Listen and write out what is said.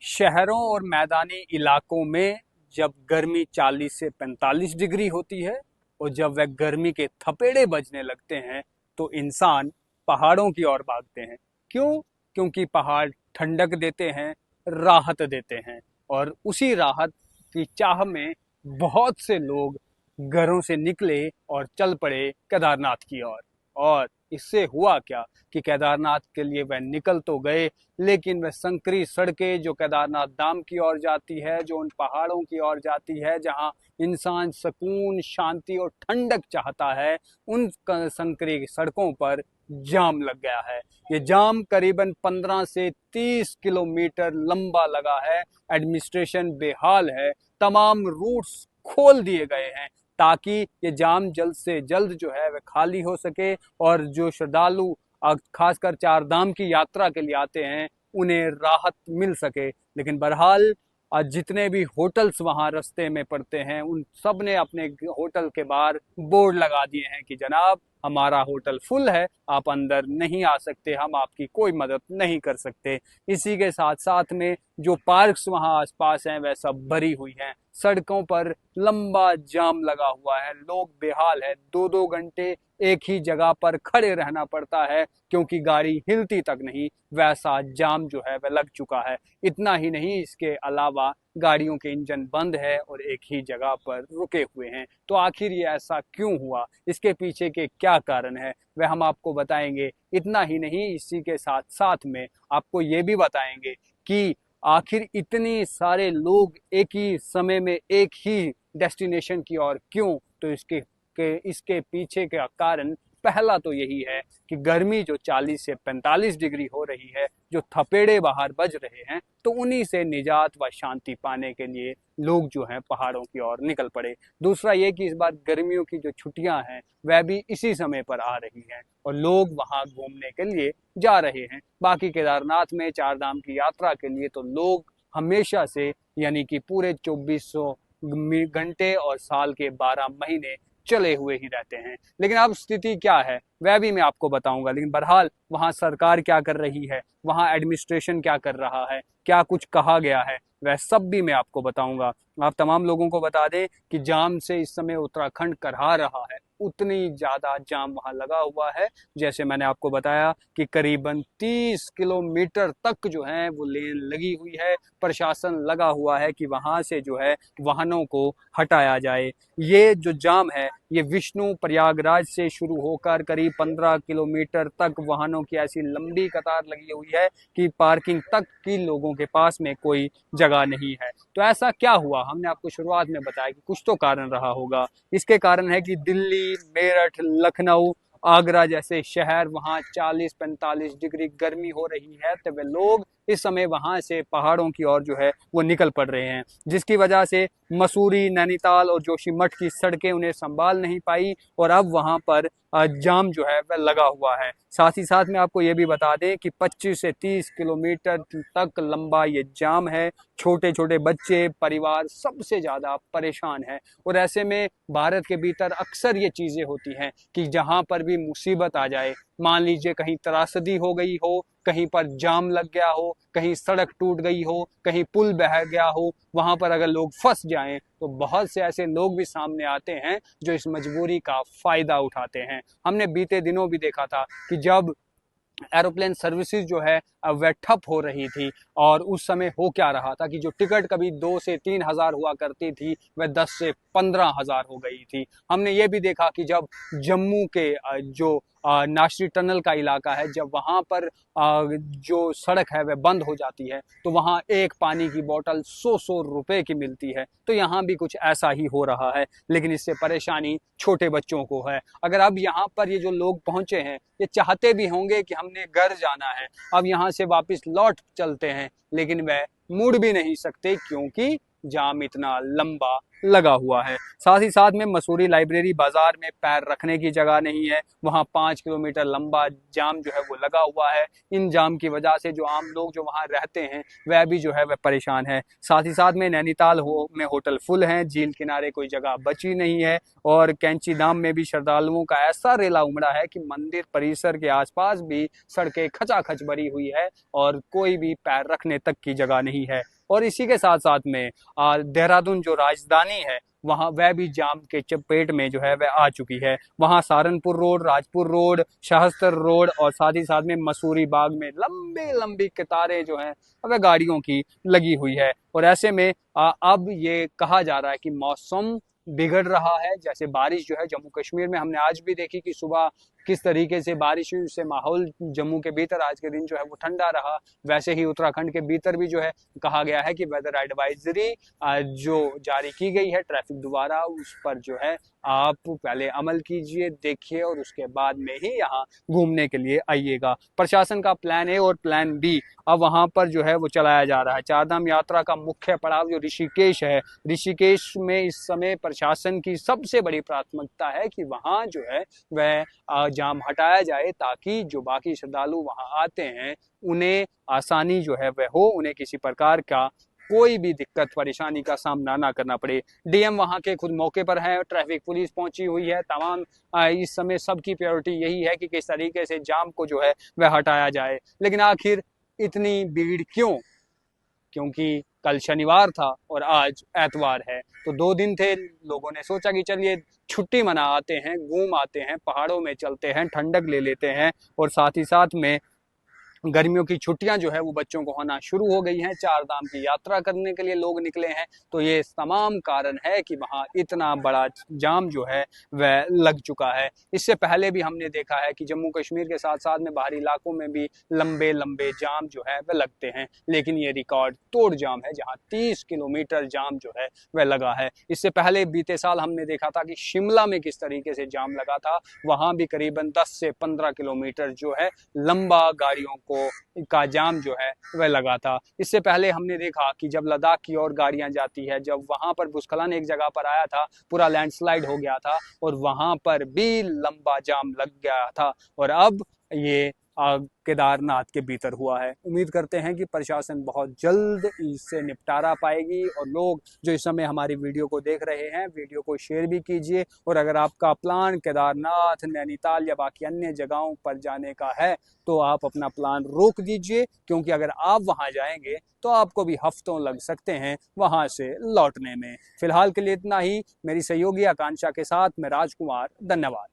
शहरों और मैदानी इलाकों में जब गर्मी 40 से 45 डिग्री होती है और जब वह गर्मी के थपेड़े बजने लगते हैं तो इंसान पहाड़ों की ओर भागते हैं। क्यों? क्योंकि पहाड़ ठंडक देते हैं, राहत देते हैं और उसी राहत की चाह में बहुत से लोग घरों से निकले और चल पड़े केदारनाथ की ओर। और इससे हुआ क्या कि केदारनाथ के लिए वह निकल तो गए, लेकिन वह संकरी सड़कें जो केदारनाथ धाम की ओर जाती है, जो उन पहाड़ों की ओर जाती है जहां इंसान सुकून, शांति और ठंडक चाहता है, उन संकरी सड़कों पर जाम लग गया है। ये जाम करीबन 15 से 30 किलोमीटर लंबा लगा है। एडमिनिस्ट्रेशन बेहाल है, तमाम रूट्स खोल दिए गए हैं ताकि ये जाम जल्द से जल्द जो है वह खाली हो सके और जो श्रद्धालु खासकर चार धाम की यात्रा के लिए आते हैं उन्हें राहत मिल सके। लेकिन बहरहाल आज जितने भी होटल्स वहां रास्ते में पड़ते हैं उन सब ने अपने होटल के बाहर बोर्ड लगा दिए हैं कि जनाब हमारा होटल फुल है, आप अंदर नहीं आ सकते, हम आपकी कोई मदद नहीं कर सकते। इसी के साथ साथ में जो पार्क्स वहां आसपास हैं वह सब भरी हुई हैं। सड़कों पर लंबा जाम लगा हुआ है, लोग बेहाल है, 2-2 घंटे एक ही जगह पर खड़े रहना पड़ता है क्योंकि गाड़ी हिलती तक नहीं, वैसा जाम जो है वह लग चुका है। इतना ही नहीं, इसके अलावा गाड़ियों के इंजन बंद है और एक ही जगह पर रुके हुए हैं। तो आखिर ये ऐसा क्यों हुआ, इसके पीछे के क्या कारण है, वह हम आपको बताएंगे। इतना ही नहीं, इसी के साथ साथ में आपको ये भी बताएंगे कि आखिर इतने सारे लोग एक ही समय में एक ही डेस्टिनेशन की ओर क्यों। तो इसके पीछे का कारण पहला तो यही है कि गर्मी जो 40 से 45 डिग्री हो रही है, जो थपेड़े बाहर बज रहे हैं, तो उन्हीं से निजात व शांति पाने के लिए लोग जो हैं पहाड़ों की ओर निकल पड़े। दूसरा ये कि इस बार गर्मियों की जो छुट्टियां हैं वह भी इसी समय पर आ रही हैं और लोग वहां घूमने के लिए जा रहे हैं। बाकी केदारनाथ में चार धाम की यात्रा के लिए तो लोग हमेशा से यानी कि पूरे 2400 घंटे और साल के 12 महीने चले हुए ही रहते हैं। लेकिन अब स्थिति क्या है वह भी मैं आपको बताऊंगा। लेकिन बहरहाल वहां सरकार क्या कर रही है, वहां एडमिनिस्ट्रेशन क्या कर रहा है, क्या कुछ कहा गया है, वह सब भी मैं आपको बताऊंगा। आप तमाम लोगों को बता दें कि जाम से इस समय उत्तराखंड करहा रहा है, उतनी ज्यादा जाम वहां लगा हुआ है। जैसे मैंने आपको बताया कि करीबन 30 किलोमीटर तक जो है वो लेन लगी हुई है, प्रशासन लगा हुआ है कि वहां से जो है वाहनों को हटाया जाए। ये जो जाम है ये विष्णु प्रयागराज से शुरू होकर करीब 15 किलोमीटर तक वाहनों की ऐसी लंबी कतार लगी हुई है कि पार्किंग तक की लोगों के पास में कोई जगह नहीं है। तो ऐसा क्या हुआ, हमने आपको शुरुआत में बताया कि कुछ तो कारण रहा होगा। इसके कारण है कि दिल्ली, मेरठ, लखनऊ, आगरा जैसे शहर, वहां 40-45 डिग्री गर्मी हो रही है, तो वे लोग इस समय वहां से पहाड़ों की ओर जो है वो निकल पड़ रहे हैं, जिसकी वजह से मसूरी, नैनीताल और जोशीमठ की सड़कें उन्हें संभाल नहीं पाई और अब वहां पर जाम जो है वह लगा हुआ है। साथ ही साथ में आपको ये भी बता दें कि 25 से 30 किलोमीटर तक लंबा ये जाम है। छोटे छोटे बच्चे, परिवार सबसे ज्यादा परेशान है। और ऐसे में भारत के भीतर अक्सर ये चीजें होती हैं कि जहां पर भी मुसीबत आ जाए, मान लीजिए कहीं त्रासदी हो गई हो, कहीं पर जाम लग गया हो, कहीं सड़क टूट गई हो, कहीं पुल बह गया हो, वहां पर अगर लोग फंस जाएं तो बहुत से ऐसे लोग भी सामने आते हैं जो इस मजबूरी का फायदा उठाते हैं। हमने बीते दिनों भी देखा था कि जब एरोप्लेन सर्विसेज जो है वह ठप हो रही थी और उस समय हो क्या रहा था कि जो टिकट कभी 2 से 3 हजार हुआ करती थी वह 10 से 15 हजार हो गई थी। हमने ये भी देखा कि जब जम्मू के जो नाशरी टनल का इलाका है, जब वहां पर जो सड़क है वह बंद हो जाती है तो वहां एक पानी की बोतल 100 रुपए की मिलती है। तो यहाँ भी कुछ ऐसा ही हो रहा है, लेकिन इससे परेशानी छोटे बच्चों को है। अगर अब यहाँ पर ये जो लोग पहुंचे हैं ये चाहते भी होंगे कि हमने घर जाना है, अब यहाँ से वापस लौट चलते हैं, लेकिन वह मुड़ भी नहीं सकते क्योंकि जाम इतना लंबा लगा हुआ है। साथ ही साथ में मसूरी लाइब्रेरी बाजार में पैर रखने की जगह नहीं है, वहाँ 5 किलोमीटर लंबा जाम जो है वो लगा हुआ है। इन जाम की वजह से जो आम लोग जो वहाँ रहते हैं वह भी जो है वह परेशान है। साथ ही साथ में नैनीताल में होटल फुल हैं, झील किनारे कोई जगह बची नहीं है, और कैंची धाम में भी श्रद्धालुओं का ऐसा रेला उमड़ा है कि मंदिर परिसर के आसपास भी सड़कें खचाखच भरी हुई है और कोई भी पैर रखने तक की जगह नहीं है। और इसी के साथ साथ में देहरादून जो राजधानी है वहाँ वह भी जाम के चपेट में जो है वह आ चुकी है। वहाँ सहारनपुर रोड, राजपुर रोड, सहस्त्र रोड और साथ ही साथ में मसूरी बाग में लंबी लंबी कतारें जो हैं वह गाड़ियों की लगी हुई है। और ऐसे में अब ये कहा जा रहा है कि मौसम बिगड़ रहा है। जैसे बारिश जो है जम्मू कश्मीर में हमने आज भी देखी कि सुबह किस तरीके से बारिश हुई, उससे माहौल जम्मू के भीतर आज के दिन जो है वो ठंडा रहा। वैसे ही उत्तराखंड के भीतर भी जो है कहा गया है कि वेदर एडवाइजरी जो जारी की गई है ट्रैफिक द्वारा, उस पर जो है आप पहले अमल कीजिए, देखिए और उसके बाद में ही यहाँ घूमने के लिए आइएगा। प्रशासन का प्लान ए और प्लान बी अब वहाँ पर जो है वो चलाया जा रहा है। चारधाम यात्रा का मुख्य पड़ाव जो ऋषिकेश है, ऋषिकेश में इस समय प्रशासन की सबसे बड़ी प्राथमिकता है कि वहाँ जो है वह जाम हटाया जाए, ताकि जो बाकी श्रद्धालु वहाँ आते हैं उन्हें आसानी जो है वह हो, उन्हें किसी प्रकार का कोई भी दिक्कत परेशानी का सामना ना करना पड़े। डीएम वहाँ के खुद मौके पर हैं, ट्रैफिक पुलिस पहुंची हुई है। तमाम इस समय सबकी प्रायोरिटी यही है कि किस तरीके से जाम को जो है वह हटाया जाए। लेकिन आखिर इतनी भीड़ क्यों? क्योंकि कल शनिवार था और आज एतवार है, तो 2 दिन थे। लोगों ने सोचा कि चलिए छुट्टी मना आते हैं, घूम आते हैं, पहाड़ों में चलते हैं, ठंडक ले लेते हैं। और साथ ही साथ में गर्मियों की छुट्टियां जो है वो बच्चों को होना शुरू हो गई हैं, 4 धाम की यात्रा करने के लिए लोग निकले हैं। तो ये तमाम कारण है कि वहाँ इतना बड़ा जाम जो है वह लग चुका है। इससे पहले भी हमने देखा है कि जम्मू कश्मीर के साथ साथ में बाहरी इलाकों में भी लंबे लंबे जाम जो है वह लगते हैं, लेकिन ये रिकॉर्ड तोड़ जाम है जहाँ 30 किलोमीटर जाम जो है वह लगा है। इससे पहले बीते साल हमने देखा था कि शिमला में किस तरीके से जाम लगा था, वहाँ भी करीबन 10 से 15 किलोमीटर जो है लंबा गाड़ियों का जाम जो है वह लगा था। इससे पहले हमने देखा कि जब लद्दाख की ओर गाड़ियां जाती है, जब वहां पर भूस्खलन एक जगह पर आया था, पूरा लैंडस्लाइड हो गया था और वहां पर भी लंबा जाम लग गया था। और अब ये केदारनाथ के भीतर हुआ है। उम्मीद करते हैं कि प्रशासन बहुत जल्द इससे निपटारा पाएगी। और लोग जो इस समय हमारी वीडियो को देख रहे हैं, वीडियो को शेयर भी कीजिए। और अगर आपका प्लान केदारनाथ, नैनीताल या बाकी अन्य जगहों पर जाने का है तो आप अपना प्लान रोक दीजिए, क्योंकि अगर आप वहां जाएंगे तो आपको भी हफ्तों लग सकते हैं वहां से लौटने में। फिलहाल के लिए इतना ही। मेरी सहयोगी आकांक्षा के साथ मैं राजकुमार, धन्यवाद।